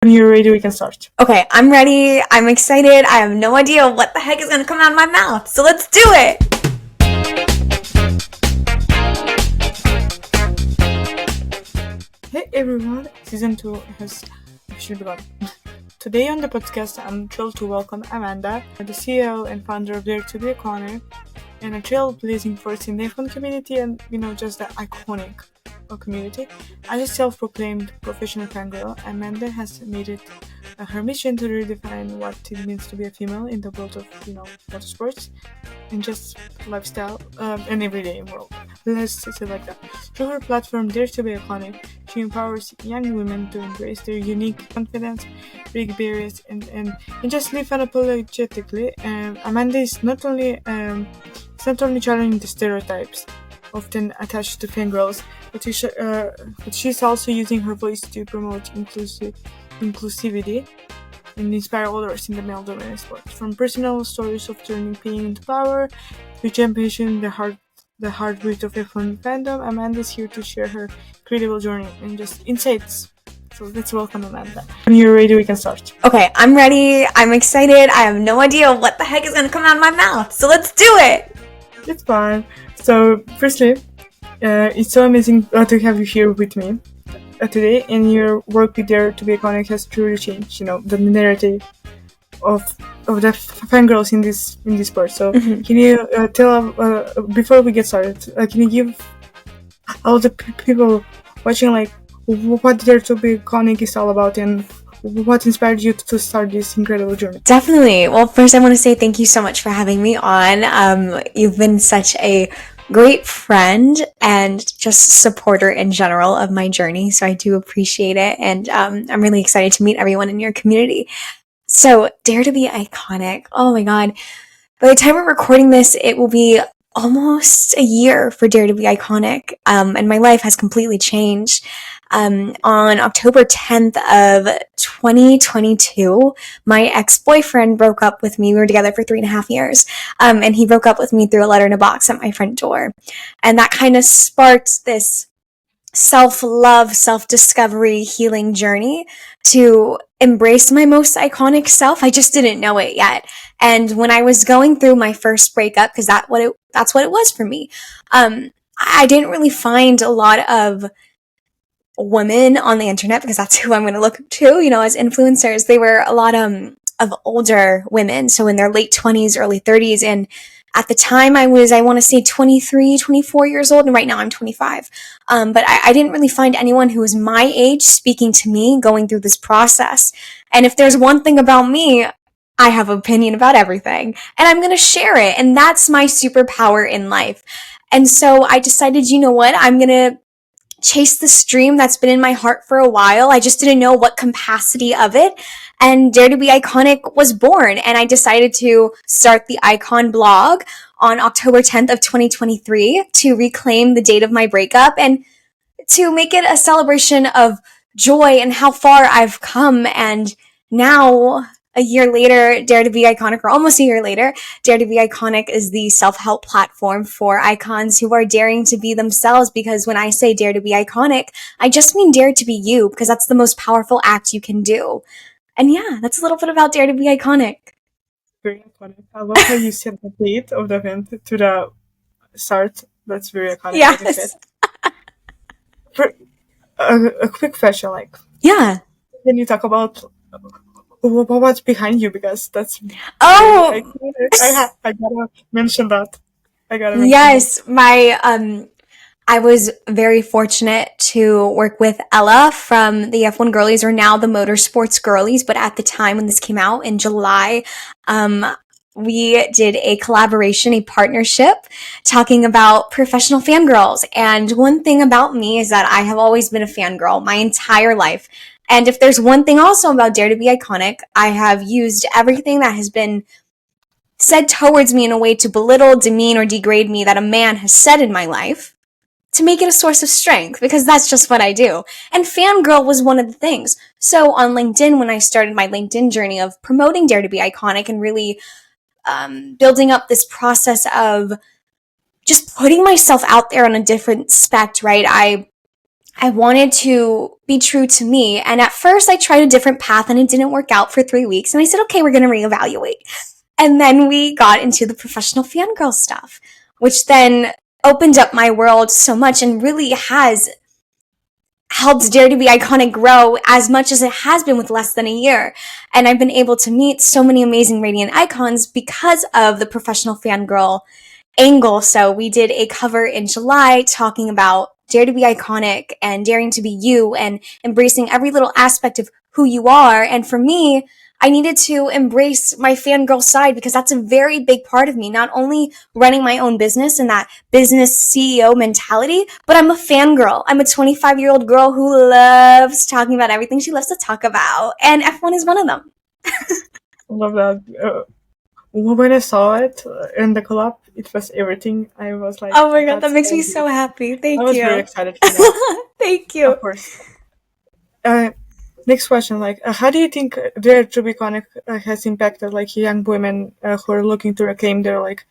When you're ready, we can start. Okay, I'm ready. I'm excited. I have no idea what the heck is going to come out of my mouth. So let's do it. Hey everyone, season 2 has officially begun. Today on the podcast, I'm thrilled to welcome Amanda, the CEO and founder of Dare to Be Iconic, and a trailblazing force in the F1 community and, just the iconic community. As a self-proclaimed professional fangirl, Amanda has made it her mission to redefine what it means to be a female in the world of, motorsports and just lifestyle and everyday world. Let's say it like that. Through her platform, Dare to Be Iconic, she empowers young women to embrace their unique confidence, break barriers, and just live unapologetically. Amanda is not only challenging the stereotypes often attached to fangirls, but she's also using her voice to promote inclusivity and inspire others in the male domain sports. From personal stories of turning pain into power to championing the heartbeat of F1 fandom, Amanda is here to share her incredible journey and just insights. So let's welcome Amanda. When you're ready, we can start. Okay, I'm ready. I'm excited. I have no idea what the heck is going to come out of my mouth. So let's do it. It's fine. So firstly, it's so amazing to have you here with me today, and your work with Dare to Be Iconic has truly changed, the narrative of the fangirls in this sport. So can you tell before we get started? Can you give all the people watching what Dare to Be Iconic is all about and what inspired you to start this incredible journey? Definitely. Well, first I want to say thank you so much for having me on. You've been such a great friend and just supporter in general of my journey, so I do appreciate it, and I'm really excited to meet everyone in your community. So, Dare to Be Iconic. Oh my god. By the time we're recording this, it will be almost a year for Dare to Be Iconic, and my life has completely changed. On October 10th of 2022, my ex-boyfriend broke up with me. We were together for 3.5 years, and he broke up with me through a letter in a box at my front door. And that kind of sparked this self-love, self-discovery, healing journey to embrace my most iconic self. I just didn't know it yet. And when I was going through my first breakup, because that's what it was for me, I didn't really find a lot of women on the internet, because that's who I'm going to look to, as influencers. They were a lot of older women, so in their late 20s, early 30s, and at the time I want to say 23, 24 years old, and right now I'm 25. But I didn't really find anyone who was my age speaking to me going through this process. And if there's one thing about me, I have an opinion about everything, and I'm going to share it, and that's my superpower in life. And so I decided, you know what, I'm going to chase this dream that's been in my heart for a while. I just didn't know what capacity of it. And Dare to Be Iconic was born. And I decided to start the Icon blog on October 10th of 2023 to reclaim the date of my breakup and to make it a celebration of joy and how far I've come. And now, a year later, Dare to Be Iconic, or almost a year later, Dare to Be Iconic is the self-help platform for icons who are daring to be themselves, because when I say Dare to Be Iconic, I just mean dare to be you, because that's the most powerful act you can do. And yeah, that's a little bit about Dare to Be Iconic. Very iconic. I love how you said the date of the event to the start. That's very iconic. Yes. For a quick question, yeah. Can you talk about what's behind you, because that's I gotta mention that. Yes, I was very fortunate to work with Ella from the F1 Girlies, or now the Motorsports Girlies, but at the time when this came out in July, we did a collaboration, a partnership, talking about professional fangirls. And one thing about me is that I have always been a fangirl my entire life. And if there's one thing also about Dare to Be Iconic, I have used everything that has been said towards me in a way to belittle, demean, or degrade me that a man has said in my life to make it a source of strength, because that's just what I do. And fangirl was one of the things. So on LinkedIn, when I started my LinkedIn journey of promoting Dare to Be Iconic and really building up this process of just putting myself out there on a different spec, right? I I wanted to be true to me. And at first I tried a different path and it didn't work out for 3 weeks. And I said, okay, we're going to reevaluate. And then we got into the professional fangirl stuff, which then opened up my world so much and really has helped Dare to Be Iconic grow as much as it has been with less than a year. And I've been able to meet so many amazing radiant icons because of the professional fangirl angle. So we did a cover in July talking about Dare to Be Iconic and daring to be you and embracing every little aspect of who you are. And for me, I needed to embrace my fangirl side because that's a very big part of me, not only running my own business and that business CEO mentality, but I'm a fangirl. I'm a 25-year-old girl who loves talking about everything she loves to talk about. And F1 is one of them. Love that. When I saw it in the collab, it was everything. I was like, oh my god, that that's makes so me good. so happy. Thank I was you. very excited for that. Thank you. Of course. Next question, like, how do you think Dare to Be Iconic has impacted like young women who are looking to reclaim their like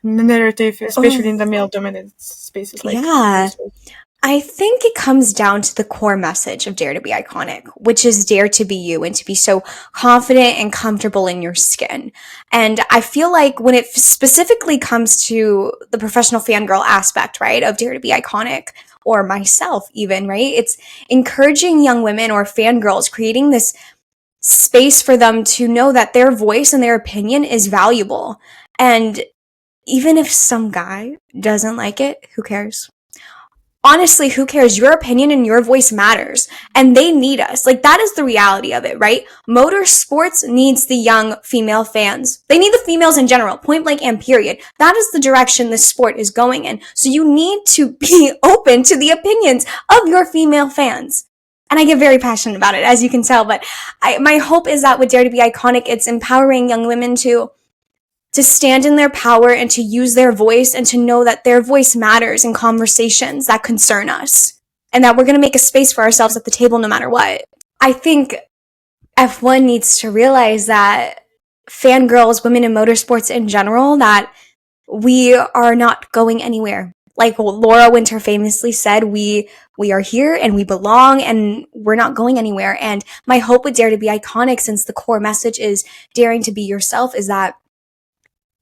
narrative, especially in the male-dominated spaces? Like, Yeah. I think it comes down to the core message of Dare to Be Iconic, which is dare to be you and to be so confident and comfortable in your skin. And I feel like when it specifically comes to the professional fangirl aspect, right, of Dare to Be Iconic, or myself even, right, it's encouraging young women or fangirls, creating this space for them to know that their voice and their opinion is valuable. And even if some guy doesn't like it, who cares? Honestly, who cares? Your opinion and your voice matters. And they need us. Like, that is the reality of it, right? Motorsports needs the young female fans. They need the females in general, point blank and period. That is the direction this sport is going in. So you need to be open to the opinions of your female fans. And I get very passionate about it, as you can tell. But my hope is that with Dare to Be Iconic, it's empowering young women to stand in their power and to use their voice and to know that their voice matters in conversations that concern us and that we're going to make a space for ourselves at the table no matter what. I think F1 needs to realize that fangirls, women in motorsports in general, that we are not going anywhere. Like Laura Winter famously said, we are here and we belong and we're not going anywhere. And my hope with Dare to Be Iconic, since the core message is daring to be yourself, is that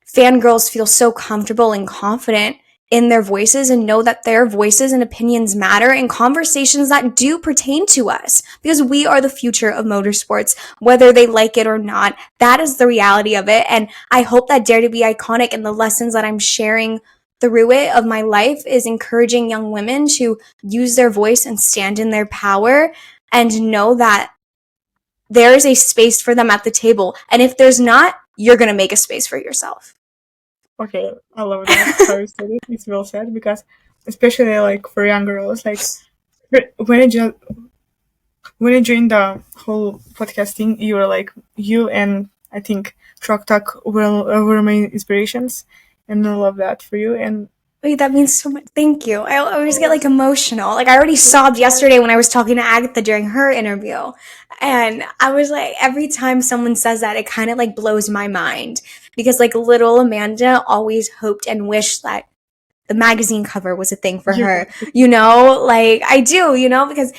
fangirls feel so comfortable and confident in their voices and know that their voices and opinions matter in conversations that do pertain to us, because we are the future of motorsports, whether they like it or not. That is the reality of it. And I hope that Dare to Be Iconic and the lessons that I'm sharing through it of my life is encouraging young women to use their voice and stand in their power and know that there is a space for them at the table. And if there's not, you're going to make a space for yourself. Okay, I love that how you said it. It's well said, because especially like for young girls, like when I joined the whole podcasting, you were like, you and I think Truck Talk were my inspirations, and I love that for you. And wait, that means so much. Thank you. I always get like emotional. Like I already sobbed yesterday when I was talking to Agatha during her interview. And I was like, every time someone says that, it kind of like blows my mind, because like little Amanda always hoped and wished that the magazine cover was a thing for her, like I do, because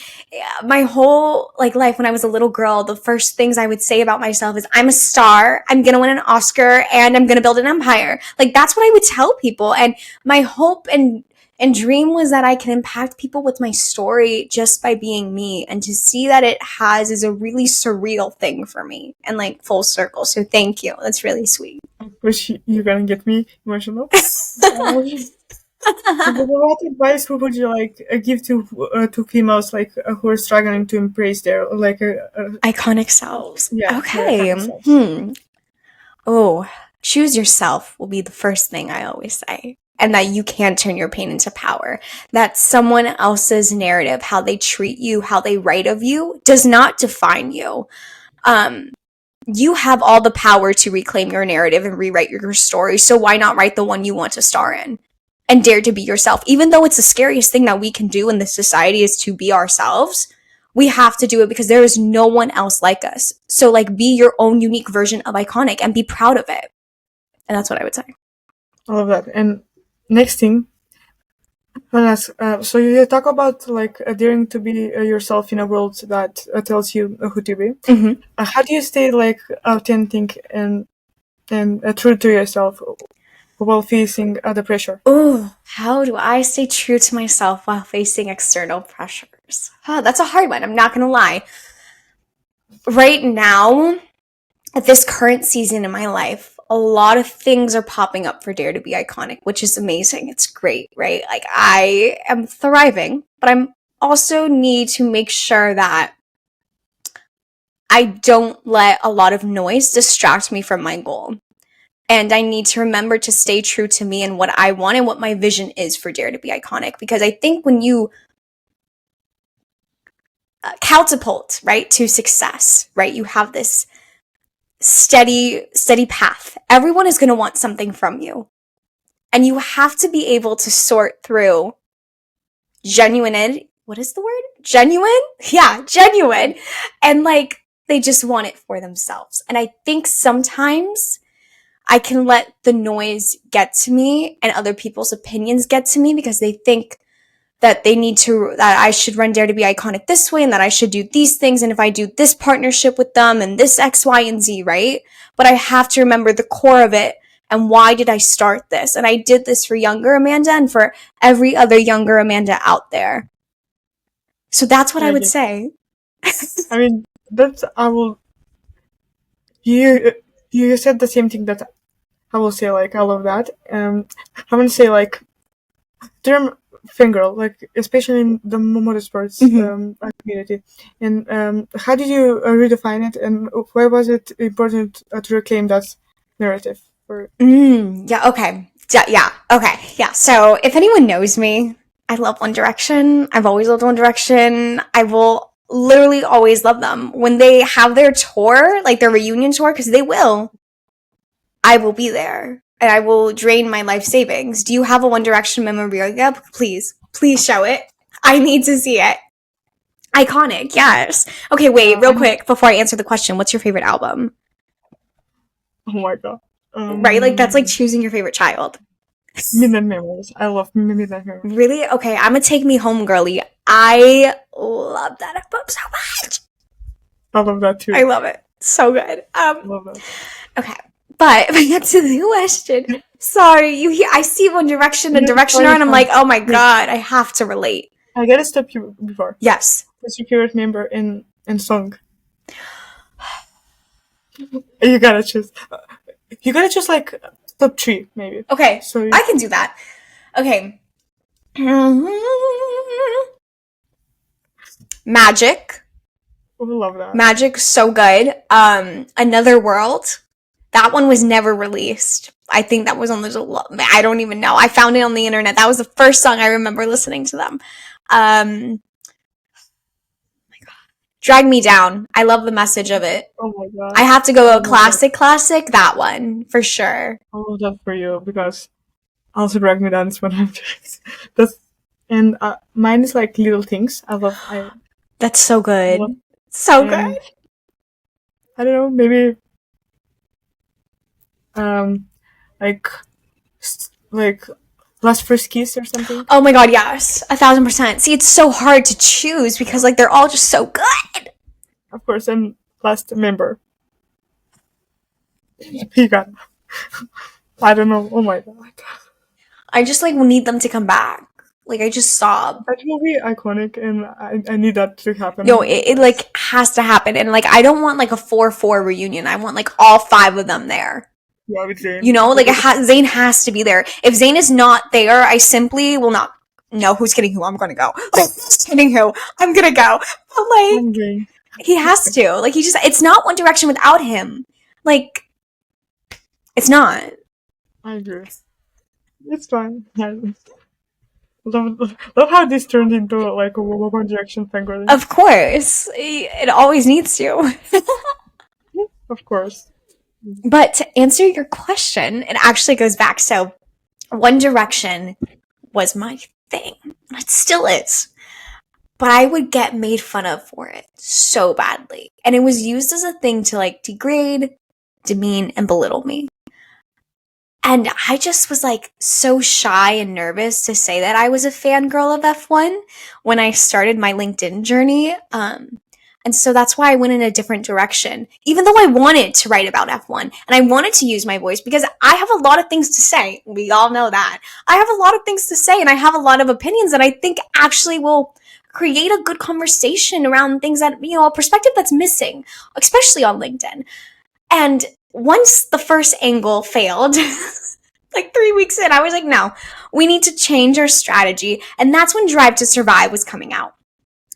my whole like life when I was a little girl, the first things I would say about myself is I'm a star, I'm going to win an Oscar, and I'm going to build an empire. Like that's what I would tell people. And my hope and dream was that I can impact people with my story just by being me, and to see that it has is a really surreal thing for me and like full circle. So thank you. That's really sweet. Of course, you're gonna get me emotional. What advice would you like give to females like who are struggling to embrace their like iconic selves? Yeah. Okay. Iconic selves. Oh, choose yourself will be the first thing I always say. And that you can turn your pain into power. That someone else's narrative, how they treat you, how they write of you, does not define you. You have all the power to reclaim your narrative and rewrite your story. So why not write the one you want to star in? And dare to be yourself. Even though it's the scariest thing that we can do in this society is to be ourselves, we have to do it because there is no one else like us. So like be your own unique version of iconic and be proud of it. And that's what I would say. I love that. And next thing, So you talk about like daring to be yourself in a world that tells you who to be. Mm-hmm. How do you stay like authentic and true to yourself while facing the pressure? Oh, how do I stay true to myself while facing external pressures? That's a hard one. I'm not going to lie. Right now, at this current season in my life, a lot of things are popping up for Dare to be Iconic, which is amazing. It's great, right? Like I am thriving, but I'm also need to make sure that I don't let a lot of noise distract me from my goal. And I need to remember to stay true to me and what I want and what my vision is for Dare to be Iconic. Because I think when you catapult, right, to success, right, you have this steady path. Everyone is going to want something from you. And you have to be able to sort through what is the word? Genuine? Yeah, genuine. And like, they just want it for themselves. And I think sometimes I can let the noise get to me and other people's opinions get to me because they think that that I should run Dare to be Iconic this way and that I should do these things. And if I do this partnership with them and this X, Y, and Z, right? But I have to remember the core of it and why did I start this? And I did this for younger Amanda and for every other younger Amanda out there. So that's what I would say. I mean, that's I will. You said the same thing that I will say. Like I love that. I want to say like term fangirl, like especially in the motorsports community. And how did you redefine it, and why was it important to reclaim that narrative? Yeah, okay. Yeah, okay. Yeah. So if anyone knows me, I love One Direction. I've always loved One Direction. I will literally always love them. When they have their tour, like their reunion tour, because they will, I will be there. And I will drain my life savings. Do you have a One Direction memorabilia? Please show it. I need to see it. Iconic, yes. Okay, wait, real quick, before I answer the question, what's your favorite album? Oh my god. Right? Like, that's like choosing your favorite child. Midnight Memories. I love Midnight Memories. Really? Okay, I'm a Take Me Home girly. I love that album so much. I love that too. I love it. So good. Love that. Okay, but back to the question. Sorry, I see One Direction, a Directioner, and I'm like, oh my god, I have to relate. I gotta stop you before. Yes. What's your favorite member in song? You gotta choose. You gotta choose like top 3, maybe. Okay, so I can do that. Okay. Magic. Oh, love that. Magic, so good. Another World. That one was never released. I think that was on I don't even know. I found it on the internet. That was the first song I remember listening to them. Oh my god. Drag Me Down. I love the message of it. Oh my god. I have to go a classic, that one, for sure. I love that for you, because also Drag Me Down is one of that's and mine is like Little Things. That's so good. So good. I don't know, maybe like Last First Kiss or something. Oh my god, yes. 1000%. See, it's so hard to choose because like they're all just so good. Of course, and Last Member. You got I don't know. Oh my god. I just like need them to come back. Like I just sob. That will be iconic, and I need that to happen. No, it like has to happen, and like I don't want like a 4-4 reunion. I want like all 5 of them there. Yeah, with Zayn. You know, like Zayn has to be there. If Zayn is not there, I simply will not know who's kidding who. I'm gonna go. Who's kidding who? I'm gonna go. But like, he has to. Like he just. It's not One Direction without him. Like, it's not. I agree. It's fine. Love how this turned into like a One Direction fangirl. Of course, it always needs to. Of course. But to answer your question, it actually goes back. So, One Direction was my thing. It still is. But I would get made fun of for it so badly. And it was used as a thing to like degrade, demean, and belittle me. And I just was like so shy and nervous to say that I was a fangirl of F1 when I started my LinkedIn journey. And so that's why I went in a different direction, even though I wanted to write about F1 and I wanted to use my voice because I have a lot of things to say. We all know that. I have a lot of things to say and I have a lot of opinions that I think actually will create a good conversation around things that, a perspective that's missing, especially on LinkedIn. And once the first angle failed, like 3 weeks in, I was like, no, we need to change our strategy. And that's when Drive to Survive was coming out.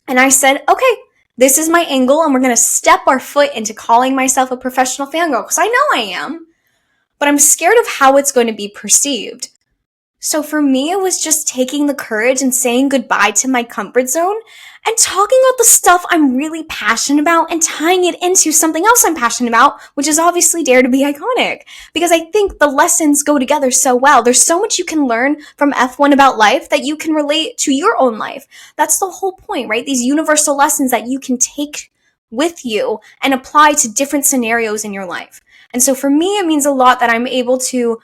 And I said, okay, this is my angle, and we're going to step our foot into calling myself a professional fangirl, because I know I am, but I'm scared of how it's going to be perceived. So for me, it was just taking the courage and saying goodbye to my comfort zone and talking about the stuff I'm really passionate about and tying it into something else I'm passionate about, which is obviously Dare to Be Iconic. Because I think the lessons go together so well. There's so much you can learn from F1 about life that you can relate to your own life. That's the whole point, right? These universal lessons that you can take with you and apply to different scenarios in your life. And so for me, it means a lot that I'm able to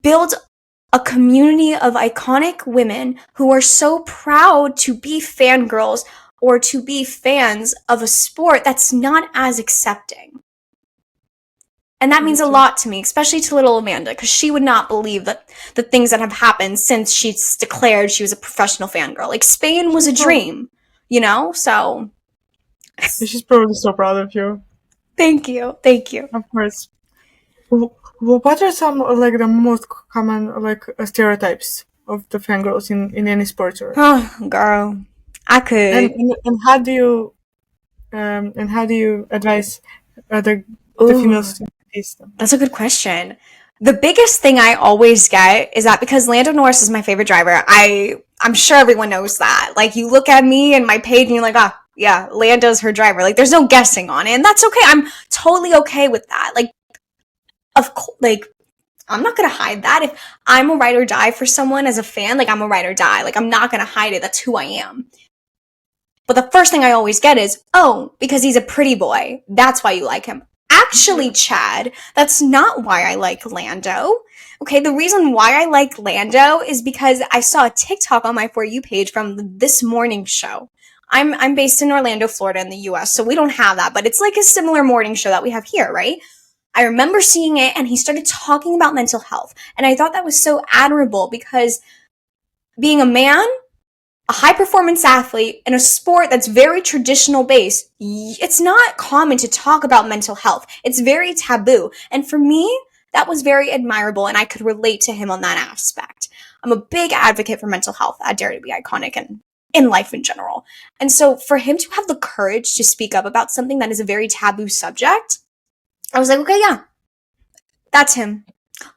build a community of iconic women who are so proud to be fangirls or to be fans of a sport that's not as accepting. And that means a lot to me, especially to little Amanda, because she would not believe that the things that have happened since she's declared she was a professional fangirl. Like, Spain was a dream, so. She's probably so proud of you. Thank you. Of course. What are some like the most common stereotypes of the fangirls in any sport? Oh, girl, I could. And how do you advise the females to face them? That's a good question. The biggest thing I always get is that because Lando Norris is my favorite driver, I'm sure everyone knows that. Like, you look at me and my page and you're like, ah, yeah, Lando's her driver. Like, there's no guessing on it, and that's okay. I'm totally okay with that. Like, of course, like, I'm not gonna hide that. If I'm a ride or die for someone as a fan, like, I'm a ride or die. Like, I'm not gonna hide it. That's who I am. But the first thing I always get is, oh, because he's a pretty boy, that's why you like him. Actually, Chad, that's not why I like Lando. Okay, the reason why I like Lando is because I saw a TikTok on my For You page from This Morning Show. I'm based in Orlando, Florida in the US, so we don't have that, but it's like a similar morning show that we have here, right? I remember seeing it, and he started talking about mental health, and I thought that was so admirable because being a man, a high-performance athlete, in a sport that's very traditional based, it's not common to talk about mental health. It's very taboo. And for me, that was very admirable, and I could relate to him on that aspect. I'm a big advocate for mental health at Dare to Be Iconic and in life in general. And so for him to have the courage to speak up about something that is a very taboo subject, I was like, okay, yeah, that's him.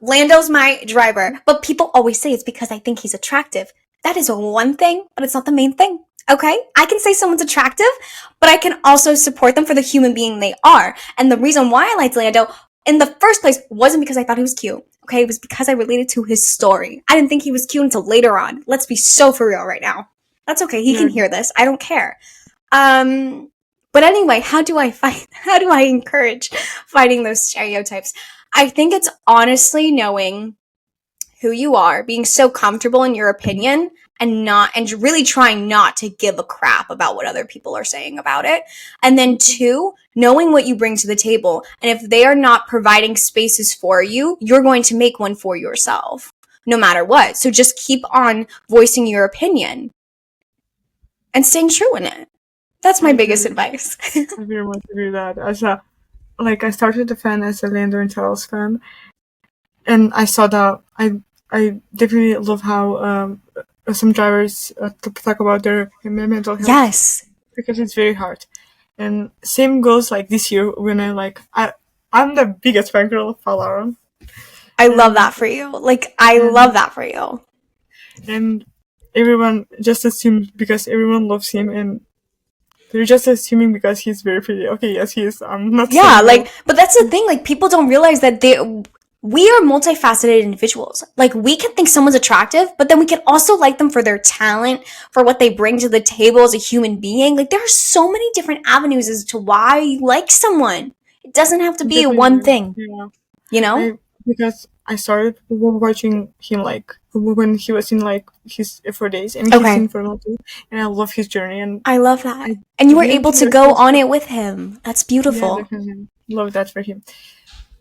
Lando's my driver. But people always say it's because I think he's attractive. That is one thing, but it's not the main thing. Okay? I can say someone's attractive, but I can also support them for the human being they are. And the reason why I liked Lando in the first place wasn't because I thought he was cute. Okay? It was because I related to his story. I didn't think he was cute until later on. Let's be so for real right now. That's okay. He can hear this. I don't care. But anyway, how do I encourage fighting those stereotypes? I think it's honestly knowing who you are, being so comfortable in your opinion and really trying not to give a crap about what other people are saying about it. And then 2, knowing what you bring to the table. And if they are not providing spaces for you, you're going to make one for yourself, no matter what. So just keep on voicing your opinion and staying true in it. That's my biggest advice. I very much agree with that. I started the fan as a Lando and Charles fan, and I saw that I definitely love how some drivers talk about their mental health. Yes, because it's very hard. And same goes like this year when I'm the biggest fangirl of Falaron. I love that for you. Love that for you. And everyone just assumes because everyone loves him, and they're just assuming because he's very pretty. Okay, yes, he is. I'm not. Yeah, but that's the thing. Like, people don't realize that we are multifaceted individuals. Like, we can think someone's attractive, but then we can also like them for their talent, for what they bring to the table as a human being. Like, there are so many different avenues as to why you like someone. It doesn't have to be one thing. Yeah. You know? because I started watching him like when he was in like his F4 days, and he's Okay. in Formula 2, and I love his journey, and I love that. I And you were didn't able think to that he go was on it with him. That's yeah, beautiful. definitely love that for him.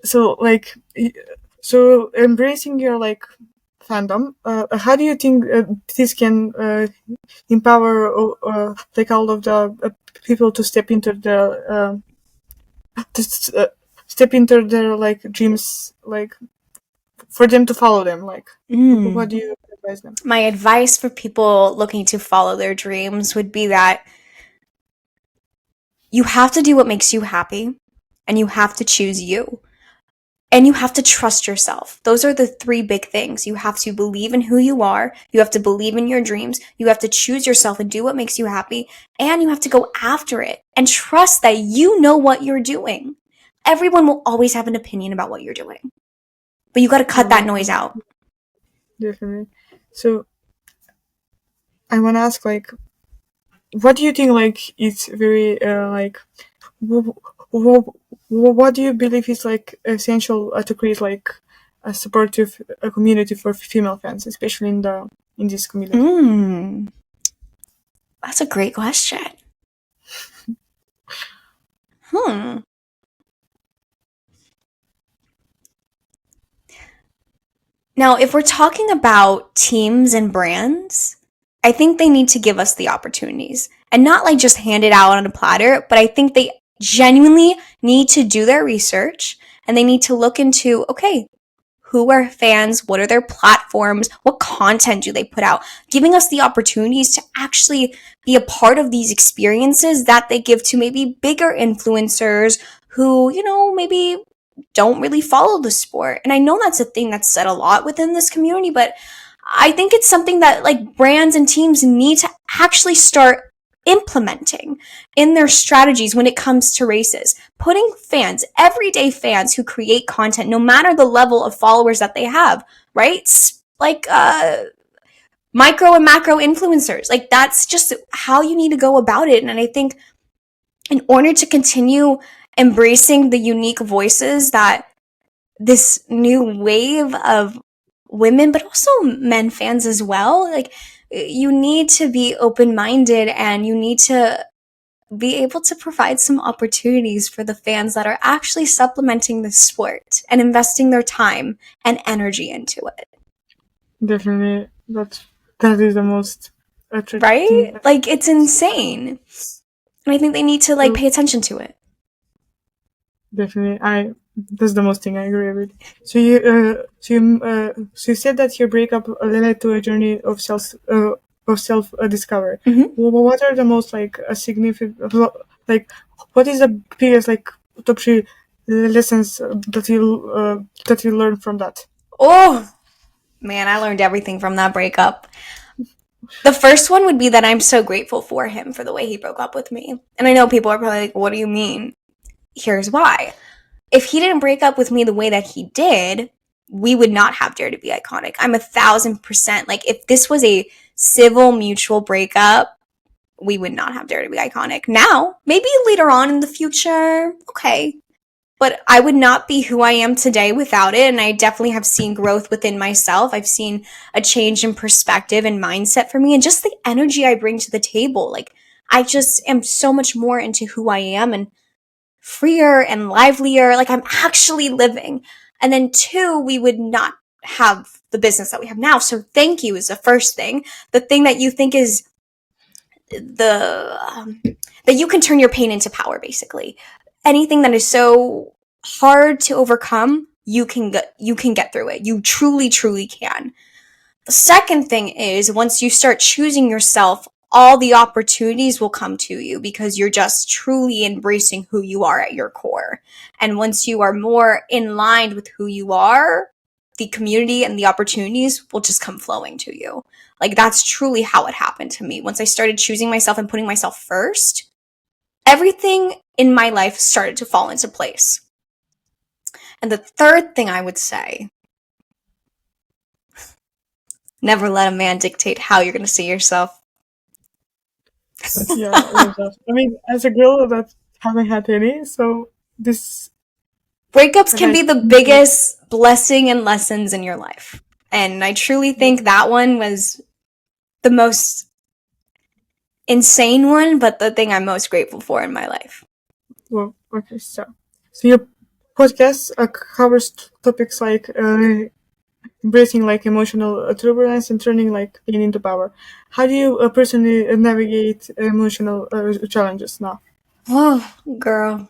So like so embracing your like fandom, how do you think this can empower like all of the people to step into the to step into their like dreams, like for them to follow them, like what Mm. do you advise them? My advice for people looking to follow their dreams would be that you have to do what makes you happy, and you have to choose you. And you have to trust yourself. Those are the three big things. You have to believe in who you are. You have to believe in your dreams. You have to choose yourself and do what makes you happy. And you have to go after it and trust that you know what you're doing. Everyone will always have an opinion about what you're doing, but you got to cut Yeah, that noise out. definitely. So I want to ask, like, what do you think? Like, it's very like, w- w- what do you believe is like essential to create like a supportive community for female fans, especially in this community? Mm, that's a great question. Hmm. Now, if we're talking about teams and brands, I think they need to give us the opportunities and not like just hand it out on a platter, but I think they genuinely need to do their research and they need to look into, okay, who are fans? What are their platforms? What content do they put out? Giving us the opportunities to actually be a part of these experiences that they give to maybe bigger influencers who, maybe don't really follow the sport. And I know that's a thing that's said a lot within this community, but I think it's something that like brands and teams need to actually start implementing in their strategies when it comes to races. Putting fans, everyday fans who create content, no matter the level of followers that they have, right? Like micro and macro influencers. Like that's just how you need to go about it. And I think in order to continue embracing the unique voices that this new wave of women, but also men fans as well. Like, you need to be open minded and you need to be able to provide some opportunities for the fans that are actually supplementing the sport and investing their time and energy into it. Definitely, that is the most attracting. Right? Like, it's insane. And I think they need to like So pay attention to it. definitely, I that's the most thing I agree with. So you said that your breakup led to a journey of self discovery. Mm-hmm. What are the most like significant like what is the biggest like top three lessons that you learned from that? Oh, man, I learned everything from that breakup. The first one would be that I'm so grateful for him for the way he broke up with me. And I know people are probably like, what do you mean? Here's why. If he didn't break up with me the way that he did, we would not have Dare to Be Iconic. I'm 1,000%. Like, if this was a civil mutual breakup, we would not have Dare to Be Iconic. Now, maybe later on in the future, okay. But I would not be who I am today without it. And I definitely have seen growth within myself. I've seen a change in perspective and mindset for me and just the energy I bring to the table. Like, I just am so much more into who I am and freer and livelier. Like, I'm actually living. And then two, we would not have the business that we have now. So thank you is the first thing. The thing that you think is the that you can turn your pain into power, basically. Anything that is so hard to overcome, you can get through it. You truly can. The second thing is once you start choosing yourself, all the opportunities will come to you because you're just truly embracing who you are at your core. And once you are more in line with who you are, the community and the opportunities will just come flowing to you. Like, that's truly how it happened to me. Once I started choosing myself and putting myself first, everything in my life started to fall into place. And the third thing I would say, never let a man dictate how you're going to see yourself. Yeah, I love that. I mean, as a girl that haven't had any, so this Breakups can Like, be the biggest blessing and lessons in your life. And I truly think that one was the most insane one, but the thing I'm most grateful for in my life. well, okay, so your podcast covers topics like embracing like emotional turbulence and turning like pain into power. How do you personally navigate emotional challenges now? Oh, girl.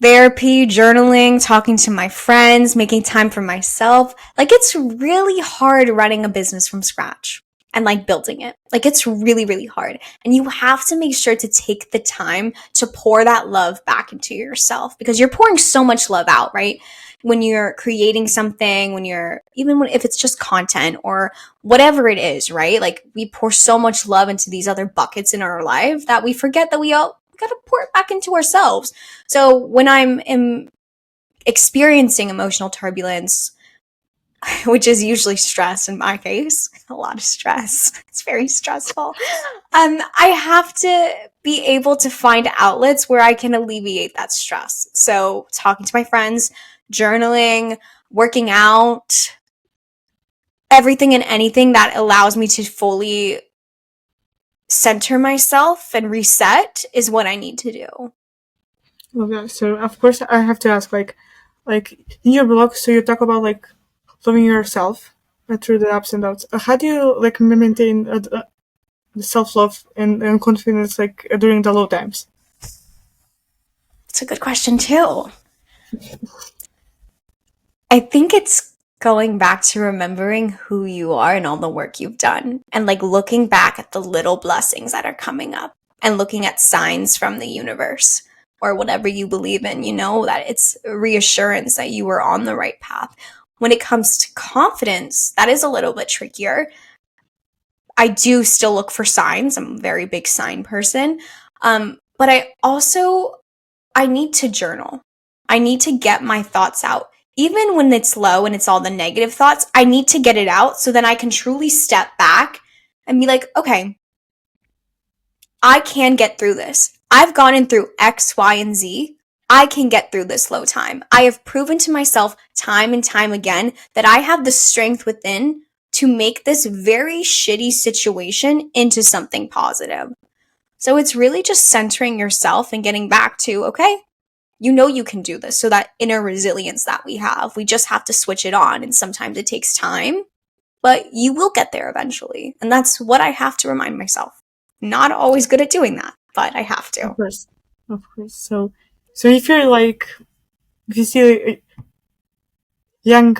Therapy, journaling, talking to my friends, making time for myself. Like, it's really hard running a business from scratch and like building it. Like, it's really, really hard. And you have to make sure to take the time to pour that love back into yourself because you're pouring so much love out, right? When you're creating something, if it's just content or whatever it is, right? Like, we pour so much love into these other buckets in our life that we forget that we got to pour it back into ourselves. So when I'm experiencing emotional turbulence, which is usually stress in my case, a lot of stress. It's very stressful. I have to be able to find outlets where I can alleviate that stress. So talking to my friends, journaling, working out, everything and anything that allows me to fully center myself and reset is what I need to do. Okay, so of course I have to ask like in your blog, so you talk about like loving yourself through the ups and downs. How do you like maintain the self love and confidence like during the low times? It's a good question too. I think it's going back to remembering who you are and all the work you've done and like looking back at the little blessings that are coming up and looking at signs from the universe or whatever you believe in, that it's reassurance that you were on the right path. When it comes to confidence, that is a little bit trickier. I do still look for signs. I'm a very big sign person. But I need to journal. I need to get my thoughts out. Even when it's low and it's all the negative thoughts, I need to get it out so then I can truly step back and be like, okay, I can get through this. I've gotten through X, Y, and Z. I can get through this low time. I have proven to myself time and time again that I have the strength within to make this very shitty situation into something positive. So it's really just centering yourself and getting back to, okay, you can do this. So that inner resilience that we have, we just have to switch it on. And sometimes it takes time, but you will get there eventually. And that's what I have to remind myself. Not always good at doing that, but I have to. Of course. So if you're like, if you see a young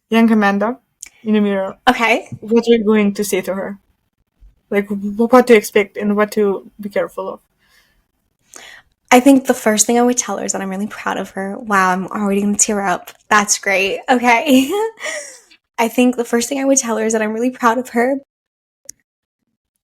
young Amanda in the mirror, Okay. what are you going to say to her? Like what to expect and what to be careful of? I think the first thing I would tell her is that I'm really proud of her. Wow, I'm already going to tear up. That's great. Okay. I think the first thing I would tell her is that I'm really proud of her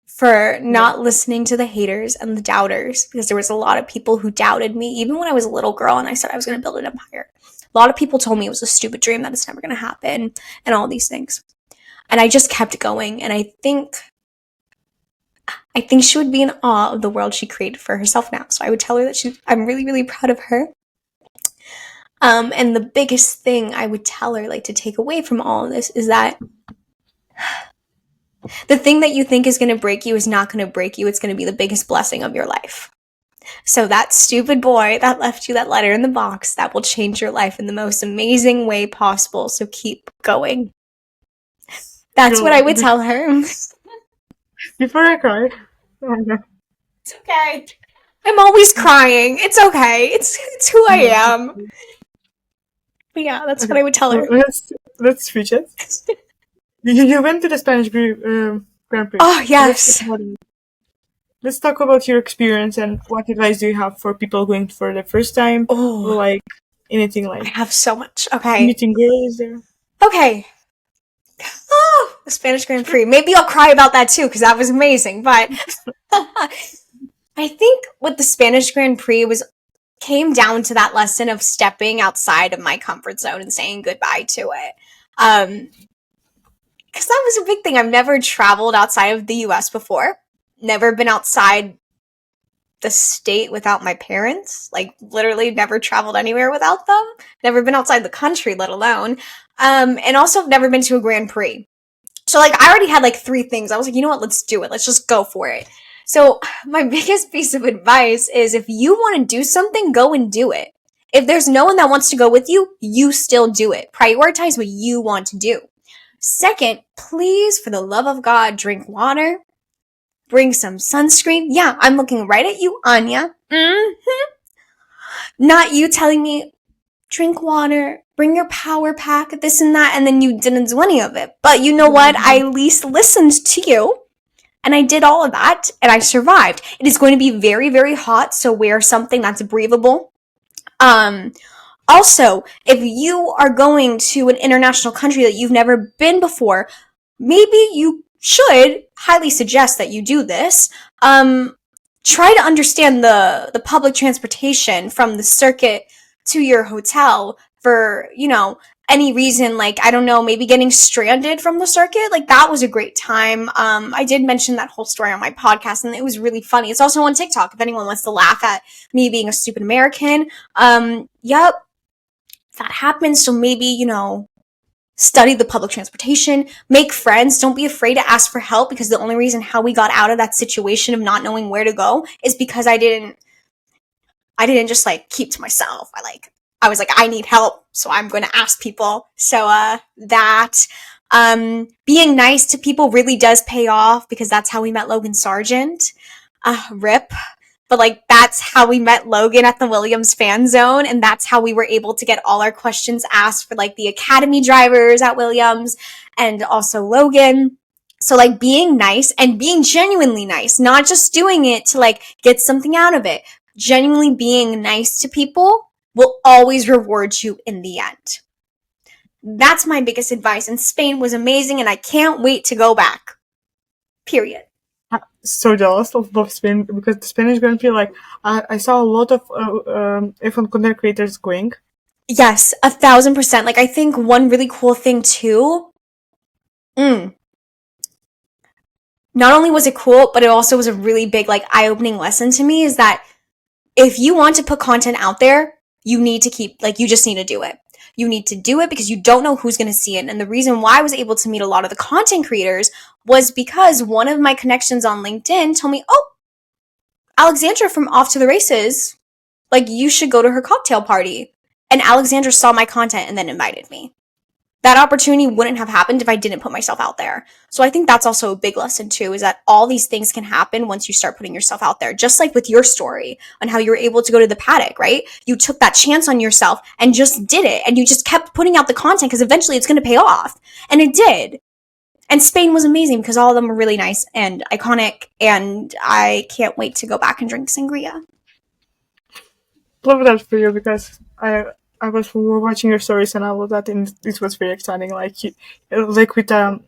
for not listening to the haters and the doubters, because there was a lot of people who doubted me, even when I was a little girl and I said I was going to build an empire. A lot of people told me it was a stupid dream, that it's never going to happen, and all these things. And I just kept going, and I think she would be in awe of the world she created for herself now. So I would tell her that I'm really, really proud of her. And the biggest thing I would tell her, like, to take away from all of this is that the thing that you think is going to break you is not going to break you. It's going to be the biggest blessing of your life. So that stupid boy that left you that letter in the box, that will change your life in the most amazing way possible. So keep going. That's what I would tell her. Before I cry. It's okay. I'm always crying. It's okay. It's who I am. But yeah, that's what I would tell her. Let's switch it. You went to the Spanish Grand Prix. Oh, yes. Let's talk about your experience and what advice do you have for people going for the first time, or like anything like. I have so much. Okay. Meeting girls there. Okay. Oh, the Spanish Grand Prix. Maybe I'll cry about that too, because that was amazing. But I think with the Spanish Grand Prix came down to that lesson of stepping outside of my comfort zone and saying goodbye to it. Because that was a big thing. I've never traveled outside of the US before. Never been outside the state without my parents, like literally never traveled anywhere without them, never been outside the country, let alone. And also I've never been to a Grand Prix. So like I already had like 3 things. I was like, you know what, let's do it. Let's just go for it. So my biggest piece of advice is if you want to do something, go and do it. If there's no one that wants to go with you, you still do it. Prioritize what you want to do. Second, please, for the love of God, drink water. Bring some sunscreen. Yeah, I'm looking right at you, Anya. Not you telling me, drink water, bring your power pack, this and that, and then you didn't do any of it. But you know what? I at least listened to you, and I did all of that, and I survived. It is going to be very, very hot, so wear something that's breathable. Also, if you are going to an international country that you've never been before, maybe you should highly suggest that you do this. Try to understand the public transportation from the circuit to your hotel for, any reason, like, I don't know, maybe getting stranded from the circuit. Like, that was a great time. I did mention that whole story on my podcast, and it was really funny. It's also on TikTok if anyone wants to laugh at me being a stupid American. Yep, that happens. So maybe, study the public transportation, make friends, don't be afraid to ask for help, because the only reason how we got out of that situation of not knowing where to go is because I didn't just like keep to myself. I was like, I need help, so I'm going to ask people. So being nice to people really does pay off, because that's how we met Logan Sargent. Rip. But like, that's how we met Logan at the Williams fan zone. And that's how we were able to get all our questions asked for like the academy drivers at Williams and also Logan. So like being nice and being genuinely nice, not just doing it to like get something out of it. Genuinely being nice to people will always reward you in the end. That's my biggest advice. And Spain was amazing, and I can't wait to go back. Period. So jealous of Spain, because the Spanish Grand Prix, like, I saw a lot of F1 content creators going. Yes, 1,000%. Like, I think one really cool thing too, not only was it cool, but it also was a really big, like, eye-opening lesson to me, is that if you want to put content out there, you just need to do it. You need to do it because you don't know who's going to see it. And the reason why I was able to meet a lot of the content creators was because one of my connections on LinkedIn told me, oh, Alexandra from Off to the Races, like, you should go to her cocktail party. And Alexandra saw my content and then invited me. That opportunity wouldn't have happened if I didn't put myself out there. So I think that's also a big lesson too, is that all these things can happen once you start putting yourself out there. Just like with your story on how you were able to go to the paddock, right? You took that chance on yourself and just did it. And you just kept putting out the content because eventually it's going to pay off. And it did. And Spain was amazing because all of them were really nice and iconic. And I can't wait to go back and drink sangria. Love that for you, because I was watching your stories and all of that, and it was very exciting. Like with the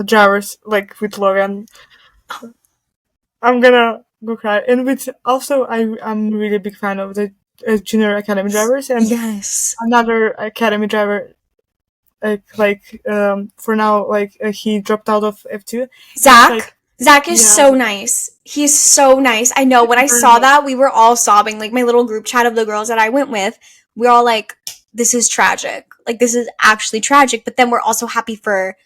drivers, like with Logan, I'm gonna go cry. And with also, I'm really a big fan of the junior academy drivers, and yes, another academy driver. For now, he dropped out of F2. Zach. Zach is so nice. He's so nice. I know, when I saw that, we were all sobbing. Like, my little group chat of the girls that I went with, we're all like, this is tragic. Like, this is actually tragic. But then we're also happy for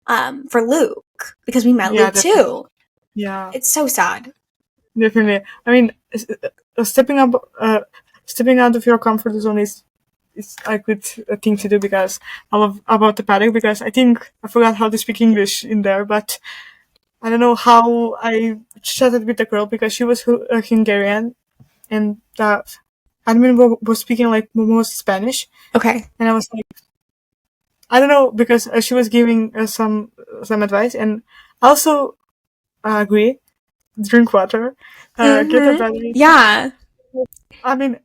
Luke, because we met Luke definitely. too. Yeah. It's so sad. Definitely. I mean, stepping out of your comfort zone is a good thing to do, because I love about the paddock, because I think I forgot how to speak English in there, but I don't know how I chatted with the girl, because she was Hungarian, and the admin was speaking like most Spanish. Okay. And I was like, I don't know, because she was giving some advice, and also agree, drink water, get a battery. Yeah. I mean,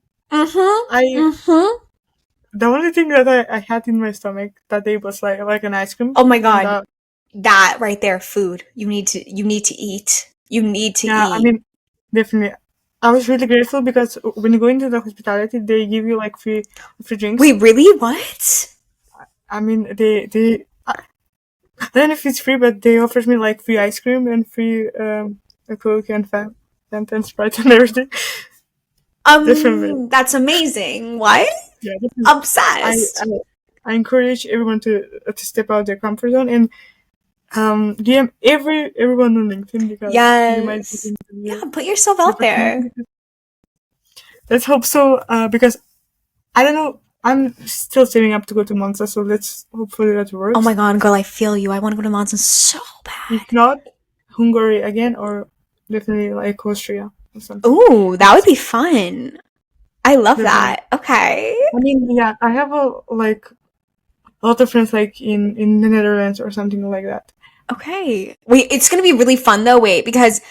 the only thing that I had in my stomach that day was like an ice cream. Oh my god, that right there, food. You need to eat. You need to eat. I mean, definitely. I was really grateful, because when you go into the hospitality, they give you like free drinks. Wait, really? What? I mean, they I don't know if it's free, but they offered me like free ice cream and free a Coke and Fanta. Fanta and Sprite and everything. Definitely. That's amazing. What? Yeah, definitely. Obsessed. I encourage everyone to step out their comfort zone and DM everyone on LinkedIn because you might get Yes. into Yeah, put yourself out there. Let's hope so. Because I don't know. I'm still saving up to go to Monza, so let's hopefully that works. Oh my god, girl, I feel you. I want to go to Monza so bad. If not, Hungary again, or definitely like Austria or something. Ooh, that would be fun. I love that. Okay. I mean, yeah, I have a lot of friends like in the Netherlands or something like that. Okay. Wait, it's gonna be really fun though. Wait, because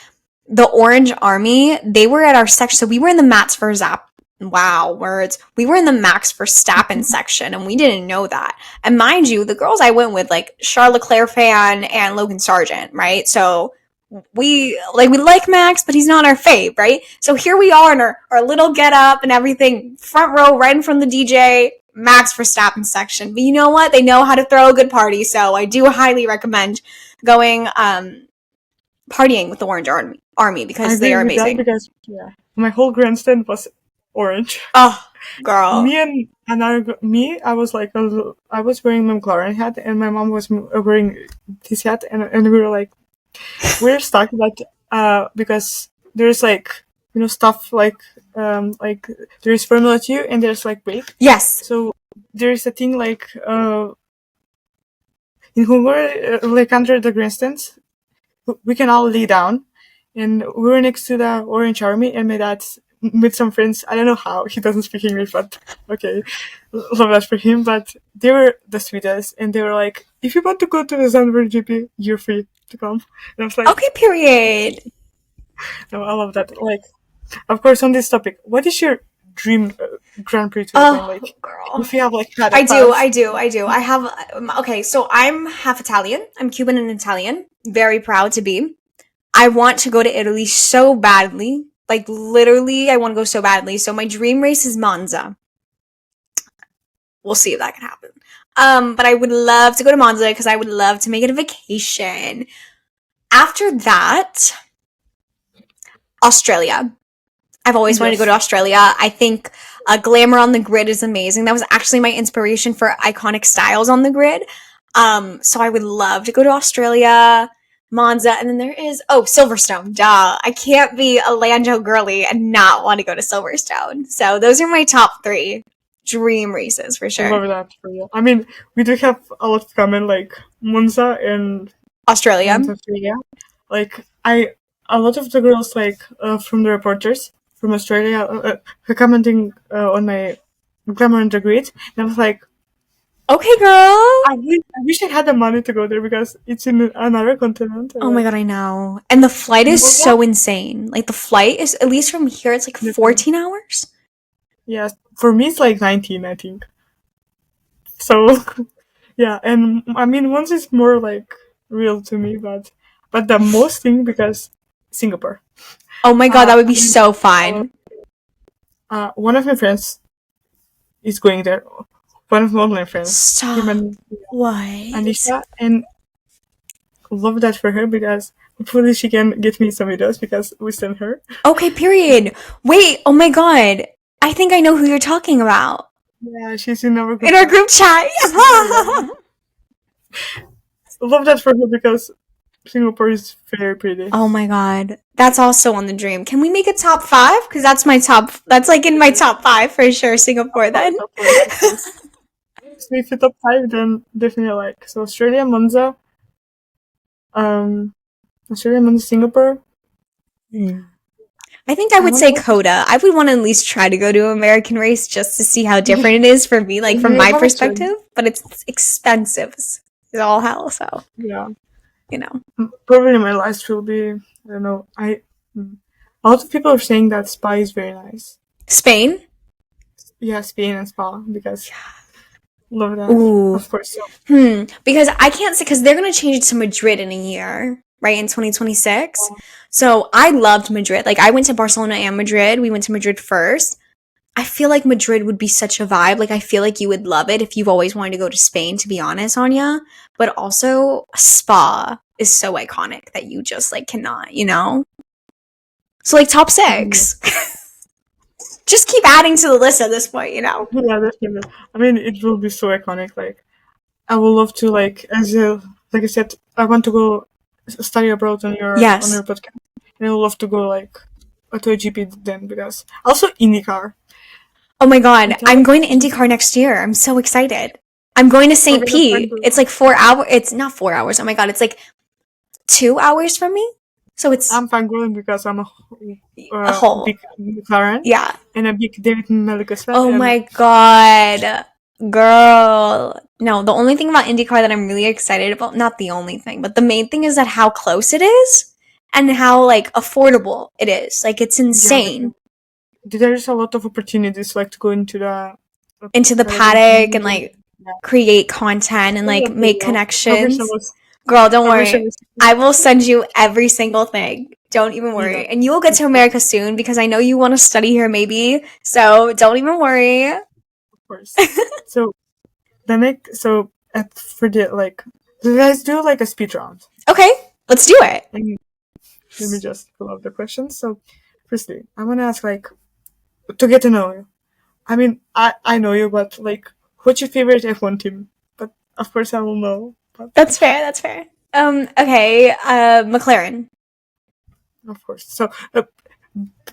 the Orange Army, they were at our section. So we were in the Max Verstappen. Wow, words. We were in the Max Verstappen section, and we didn't know that. And mind you, the girls I went with, like Charles Leclerc fan and Logan Sargent, right? So we like Max, but he's not our fave, right? So here we are in our little get up and everything, front row, right in front of the DJ, Max Verstappen section. But you know what? They know how to throw a good party, so I do highly recommend going partying with the Orange Army because they are amazing. Because my whole grandstand was orange. Oh, girl. I was like, I was wearing my McLaren hat, and my mom was wearing his hat, and we were like, we're stuck, but because there's like stuff like there's Formula 2 and there's like brake. Yes. So there's a thing like in Hungary, like under the grandstands, we can all lay down, and we were next to the Orange Army, and my dad with some friends. I don't know how he doesn't speak English, but okay, love that for him. But they were the sweetest, and they were like, "If you want to go to the Zandvoort GP, you're free to come." And I was like, "Okay, period." No, I love that. Like, of course, on this topic, what is your dream Grand Prix to win? Like, girl. if you have like had I do. I have. Okay, so I'm half Italian. I'm Cuban and Italian. Very proud to be. I want to go to Italy so badly. Like, literally, I want to go so badly. So my dream race is Monza. We'll see if that can happen. But I would love to go to Monza because I would love to make it a vacation. After that, Australia. I've always wanted to go to Australia. I think Glamour on the Grid is amazing. That was actually my inspiration for iconic styles on the grid. So I would love to go to Australia, Monza, and then there is Silverstone. Duh, I can't be a Lando girly and not want to go to Silverstone. So those are my top 3 dream races for sure. I love that for you. I mean, we do have a lot coming, like Monza and Australia. Like a lot of the girls from the reporters from Australia commenting on my Glamour on the Grid, and I was like, okay, girl. I wish I had the money to go there because it's in another continent. Oh my god, I know. And the flight is so insane. Like, the flight is, at least from here, it's like 14 hours. Yeah, for me it's like 19, I think. So, yeah, and I mean, once it's more like real to me, but the most thing because Singapore. Oh my god, that would be so fun. One of my friends is going there. One of my online friends. Stop. What? Anisha, and love that for her because hopefully she can get me some videos because we sent her. Okay, period. Wait, oh my god. I think I know who you're talking about. Yeah, she's in our group in our group chat. Love that for her because Singapore is very pretty. Oh my god. That's also on the dream. Can we make a top 5? Because that's like in my top 5 for sure, Singapore then. So if you top 5, then definitely so Australia, Monza, Singapore. I think I would say Coda. I would want to at least try to go to an American race just to see how different it is for me, like from my perspective. But it's expensive. It's all hell, so yeah. Probably my last will be, I don't know, a lot of people are saying that Spa is very nice. Spain? Yeah, Spain and Spa, because love that. Ooh. Of course. Because I can't say, because they're going to change it to Madrid in a year, right, in 2026. So I loved Madrid. Like, I went to Barcelona and Madrid. We went to Madrid first. I feel like Madrid would be such a vibe. Like, I feel like you would love it if you've always wanted to go to Spain, to be honest, Anya. But also, Spa is so iconic that you just, cannot, So like top 6. Just keep adding to the list at this point, you know. Yeah, definitely. I mean, it will be so iconic. Like, I would love to like I said, I want to go study abroad on Yes. your podcast, and I would love to go like to a GP then because also IndyCar. Oh my god, It's I'm like going to IndyCar next year. I'm so excited. I'm going to St. we're gonna find Pete. It's like 4 hours. It's not 4 hours. Oh my god, it's like 2 hours from me. So it's I'm fangirling because I'm a whole. big McLaren Yeah. and a big David Malukas fan. Oh And my god. Girl. No, the only thing about IndyCar that I'm really excited about, not the only thing, but the main thing is that how close it is and how like affordable it is. Like it's yeah, insane. there's a lot of opportunities like to go into the Into the paddock and like create content and like make I wish I connections. was. Girl, don't I wish I worry. was. I will send you every single thing. Don't even worry. Yeah. And you will get to America soon because I know you want to study here maybe. So don't even worry. Of course. So for the like, let's do like a speed round. Okay, let's do it. And let me just pull up the questions. So, firstly, I want to ask like to get to know you. I mean, I know you, but like, what's your favorite F1 team? But of course, I will know. But That's fair. That's fair. Okay. McLaren. of course, so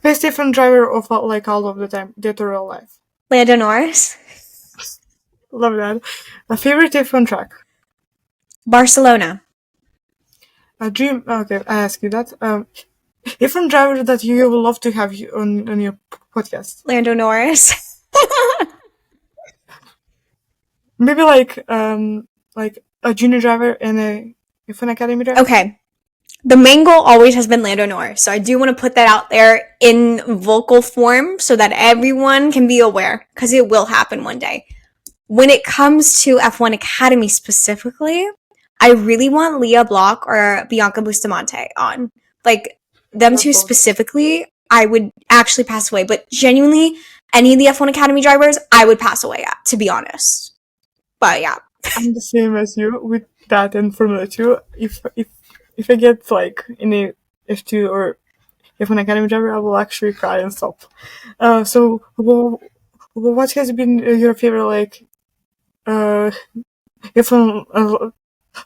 best F1 driver of like all of the time, dead or alive. Lando Norris. Love that. A favorite F1 track. Barcelona. A dream. Okay, I ask you that. F1 driver that you would love to have you on your podcast. Lando Norris. Maybe like a junior driver and a F1 Academy driver. Okay. The main goal always has been Lando Norris. So I do want to put that out there in vocal form so that everyone can be aware because it will happen one day. When it comes to F1 Academy specifically, I really want Leah Block or Bianca Bustamante on. Like, them two specifically, I would actually pass away. But genuinely, any of the F1 Academy drivers, I would pass away at, to be honest. But yeah. I'm the same as you with that and Formula 2. If I get like any F2 or F1 Academy driver, I will actually cry and stop. So what has been your favorite like F1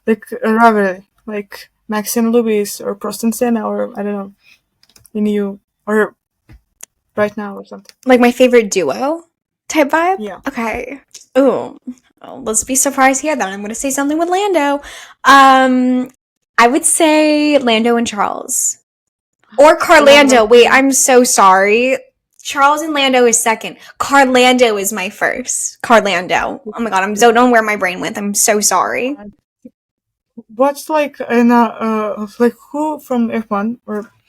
like rivalry, like Max and Lewis or Prost and Senna, or I don't know, any you or right now or something. Like my favorite duo type vibe? Yeah. Okay. Ooh. Well, let's be surprised here then. I'm going to say something with Lando. I would say Lando and Charles. Or Carlando. Wait, I'm so sorry. Charles and Lando is second. Carlando is my first. Carlando. Oh my god, I don't know where my brain went. I'm so sorry. What's like like who from F1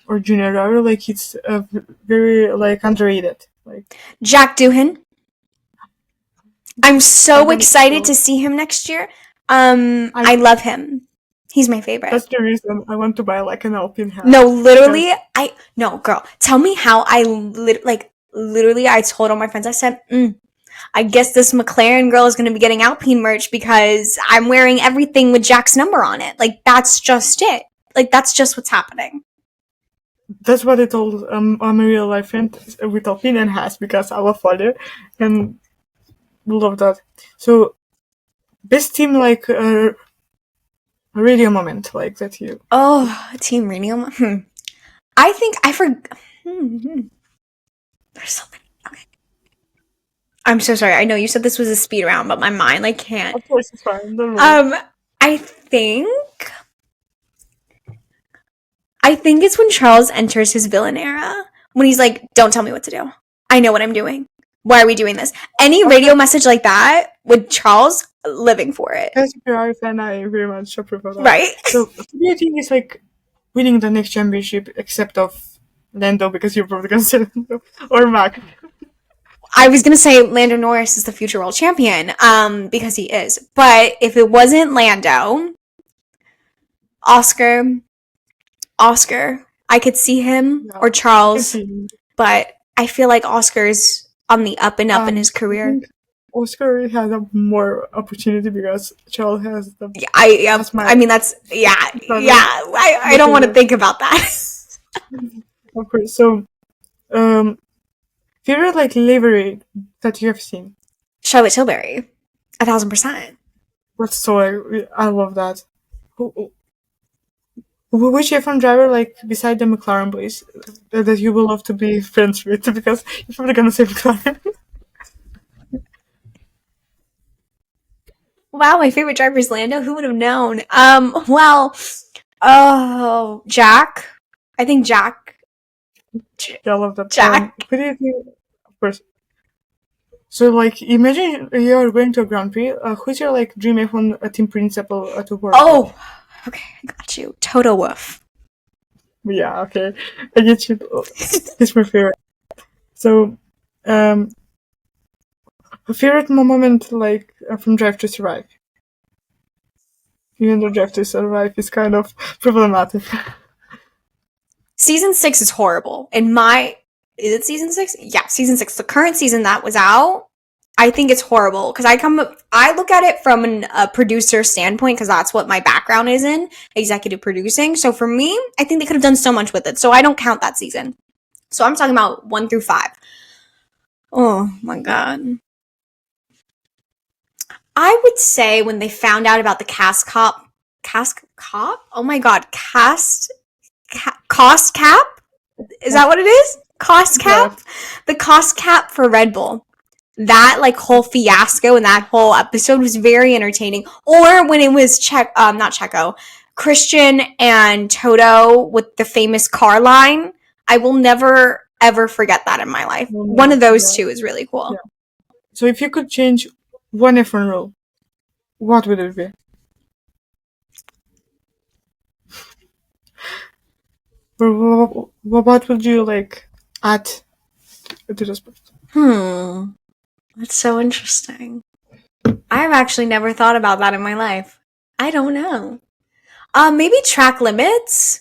or junior driver like it's very like underrated, like Jack Doohan. I'm so excited to see him next year. I love him. He's my favorite. That's the reason I want to buy like an Alpine hat. No, literally, no, girl. Tell me how literally, I told all my friends, I said, I guess this McLaren girl is going to be getting Alpine merch because I'm wearing everything with Jack's number on it. Like, that's just it. Like, that's just what's happening. That's what I told my real life friend with Alpine and has because I love father and love that. So, best team like radio moment like that you. Oh, team radio. I think I forgot. There's so many. Okay. I'm so sorry. I know you said this was a speed round, but my mind like can't. Of course, it's fine. Don't worry. I think it's when Charles enters his villain era. When he's like, don't tell me what to do. I know what I'm doing. Why are we doing this? Any radio message like that with Charles, living for it. As a Ferrari fan, I very much approve of that. Right? So, what do you think is like winning the next championship except of Lando because you're probably going to say Lando or Mac? I was going to say Lando Norris is the future world champion because he is. But if it wasn't Lando, Oscar, I could see him or Charles, but I feel like Oscar's on the up and up in his career. Oscar has a more opportunity because Charles has the. I mean, that's I don't want to think about that. Of course. So, favorite like livery that you have seen? Charlotte Tilbury, 1,000%. What's so I love that. Which F1 driver, like beside the McLaren boys, that you will love to be friends with? Because you're probably gonna say McLaren. Wow, my favorite driver is Lando. Who would have known? Well, oh, Jack. I think Jack. Yeah, I love that. Jack. Who do you think? Of course. So, like, imagine you're going to a Grand Prix. Who's your like dream F1 team principal to work with? Oh, okay, I got you. Toto Wolff. Yeah, okay, I get you. He's my favorite. So, a favorite moment like from Drive to Survive. Even though Drive to Survive is kind of problematic. Season 6 is horrible. Is it season 6? Yeah, season 6. The current season that was out, I think it's horrible because I look at it from a producer standpoint because that's what my background is in, executive producing. So for me, I think they could have done so much with it. So I don't count that season. So I'm talking about 1 through 5. Oh my god. I would say when they found out about the cost cap? Is that what it is? Cost cap? Yeah. The cost cap for Red Bull. That like whole fiasco and that whole episode was very entertaining. Or when it was not Checo, Christian and Toto with the famous car line. I will never ever forget that in my life. One of those two is really cool. Yeah. So if you could change one F1 rule, what would it be? Or what would you like add to the sport? That's so interesting. I've actually never thought about that in my life. I don't know. Maybe track limits.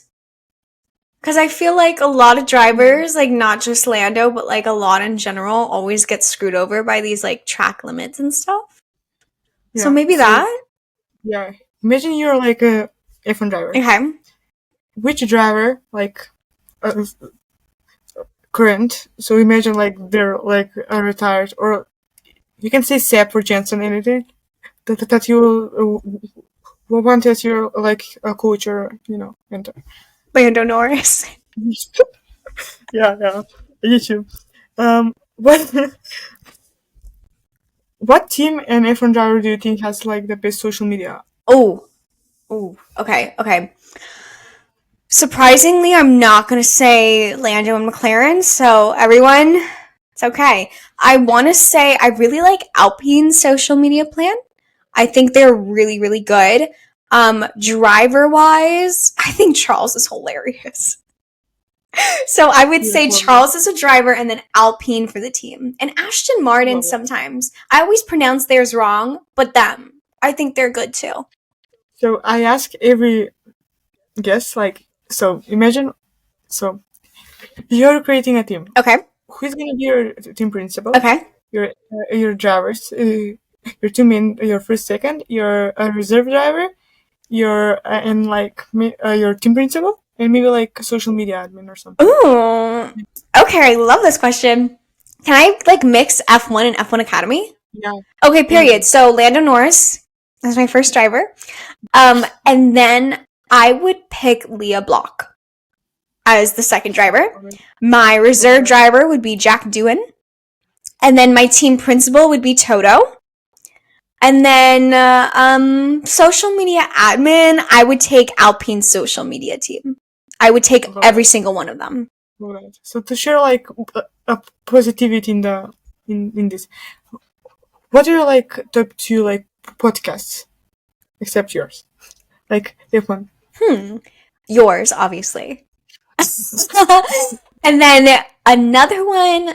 Because I feel like a lot of drivers, like not just Lando, but like a lot in general, always get screwed over by these like track limits and stuff. Yeah. So maybe that. Yeah. Imagine you're like a F1 driver. Okay. Which driver, like current? So imagine like they're like retired, or you can say Sepp or Jensen, anything that you will want as your like a coach or mentor. Lando Norris. Yeah, I get you. What team and F1 driver do you think has like the best social media? Oh, okay. Surprisingly, I'm not going to say Lando and McLaren, so everyone, it's okay. I want to say I really like Alpine's social media plan. I think they're really, really good. Driver-wise, I think Charles is hilarious. So I would say Charles is a driver and then Alpine for the team. And Aston Martin sometimes. I always pronounce theirs wrong, but them. I think they're good too. So I ask every guest, like, so imagine, so you're creating a team. Okay. Who's gonna be your team principal? Okay. Your drivers, your two main, your first, second, your reserve driver, your and like your team principal, and maybe like social media admin or something. Ooh. Okay, I love this question. Can I like mix F1 and F1 Academy? Yeah. Okay, period. So Lando Norris as my first driver. And then I would pick Leah Block as the second driver. My reserve driver would be Jack Doohan. And then my team principal would be Toto. And then social media admin, I would take Alpine's social media team. I would take every single one of them. Right. So to share like a positivity in this, what are your like top two like podcasts, except yours, like F1? Yours, obviously. And then another one,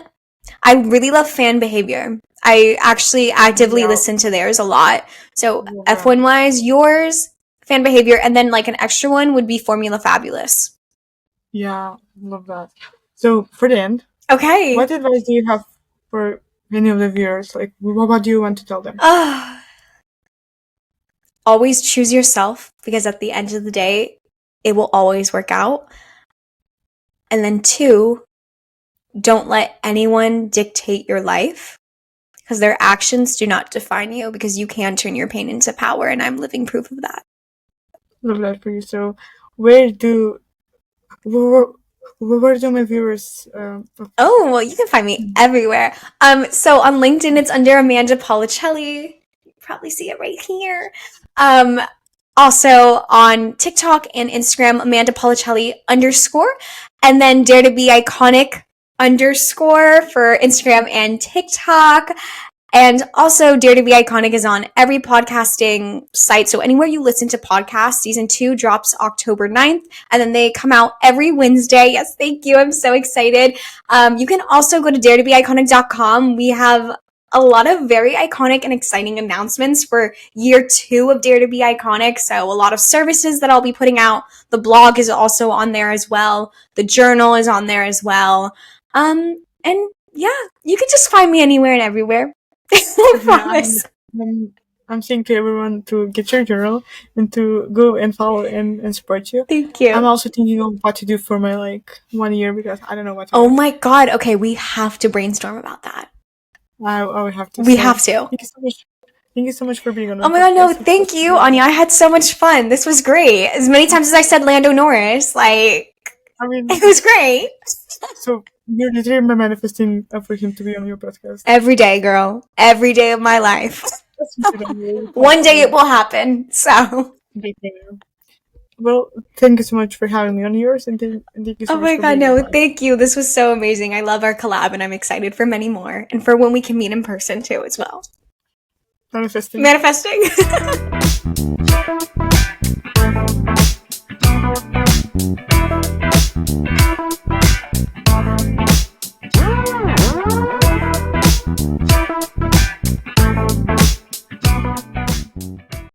I really love Fan Behavior. I actually actively listen to theirs a lot. So F1 wise, yours, Fan Behavior, and then like an extra one would be Formula Fabulous. Yeah, love that. So for the end, okay, what advice do you have for any of the viewers? Like, what do you want to tell them? Always choose yourself, because at the end of the day, it will always work out. And then 2, don't let anyone dictate your life, because their actions do not define you, because you can turn your pain into power, and I'm living proof of that. Love that for you. So, where do my viewers? Oh, well, you can find me everywhere. So on LinkedIn, it's under Amanda Policelli. You probably see it right here. Also on TikTok and Instagram, Amanda Policelli _, and then Dare to Be Iconic _ for Instagram and TikTok. And also, Dare to Be Iconic is on every podcasting site. So anywhere you listen to podcasts, season 2 drops October 9th, and then they come out every Wednesday. Yes, thank you. I'm so excited. You can also go to daretobeiconic.com. We have a lot of very iconic and exciting announcements for year 2 of Dare to Be Iconic. So a lot of services that I'll be putting out. The blog is also on there as well. The journal is on there as well. And yeah, you can just find me anywhere and everywhere. I promise. I'm saying to everyone to get your journal and to go and follow and support you. Thank you. I'm also thinking of what to do for my 1 year, because I don't know what to do. Oh my god. Okay, we have to brainstorm about that. I would have to. We have to. Thank you so much. Thank you so much for being on. Oh my god, no, thank you, Anya. I had so much fun. This was great. As many times as I said Lando Norris, it was great. So you're literally manifesting for him to be on your podcast. Every day, girl. Every day of my life. One day it will happen. So. Well, thank you so much for having me on yours, and thank you so much. Oh my god, no, thank you. This was so amazing. I love our collab, and I'm excited for many more, and for when we can meet in person too, as well. Manifesting.